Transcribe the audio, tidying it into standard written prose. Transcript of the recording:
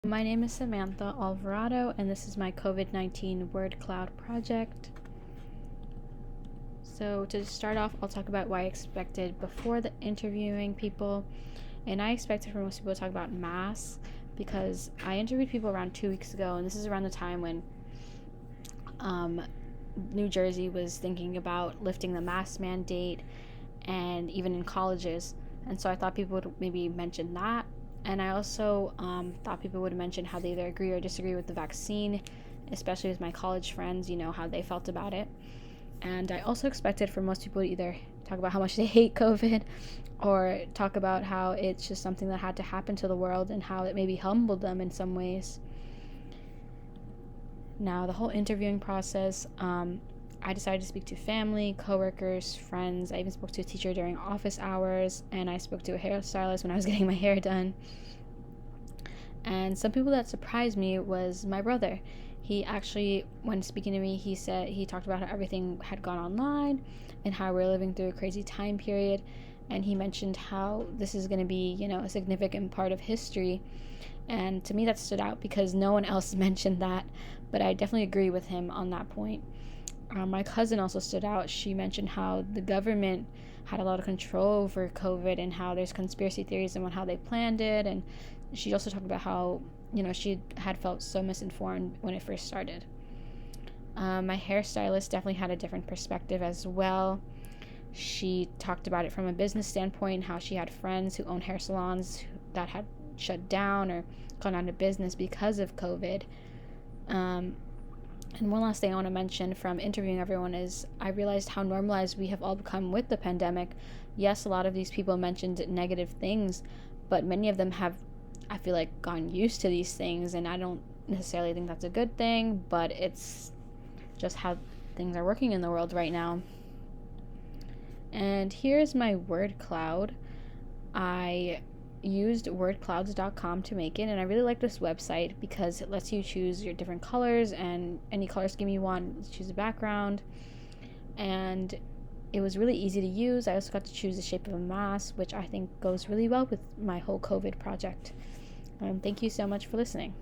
My name is Samantha Alvarado, and this is my COVID-19 word cloud project. So to start off, I'll talk about what I expected before the interviewing people. And I expected for most people to talk about masks because I interviewed people around 2 weeks ago, and this is around the time when New Jersey was thinking about lifting the mask mandate, and even in colleges. And so I thought people would maybe mention that. And I also thought people would mention how they either agree or disagree with the vaccine, especially with my college friends, how they felt about it. And I also expected for most people to either talk about how much they hate COVID or talk about how it's just something that had to happen to the world and how it maybe humbled them in some ways. Now, the whole interviewing process, I decided to speak to family, coworkers, friends. I even spoke to a teacher during office hours, and I spoke to a hairstylist when I was getting my hair done. And some people that surprised me was my brother. He actually, when speaking to me, he talked about how everything had gone online and how we're living through a crazy time period. And he mentioned how this is going to be, a significant part of history. And to me, that stood out because no one else mentioned that, but I definitely agree with him on that point. My cousin also stood out. She mentioned how the government had a lot of control over COVID and how there's conspiracy theories on how they planned it. And she also talked about how, she had felt so misinformed when it first started. My hairstylist definitely had a different perspective as well. She talked about it from a business standpoint, how she had friends who own hair salons that had shut down or gone out of business because of COVID. And one last thing I want to mention from interviewing everyone is I realized how normalized we have all become with the pandemic. Yes, a lot of these people mentioned negative things, but many of them have, I feel like, gotten used to these things, and I don't necessarily think that's a good thing, but it's just how things are working in the world right now. And here's my word cloud. I used wordclouds.com to make it, and I really like this website because it lets you choose your different colors and any color scheme you want. Choose a background, and it was really easy to use. I also got to choose the shape of a mask, which I think goes really well with my whole COVID project. Thank you so much for listening.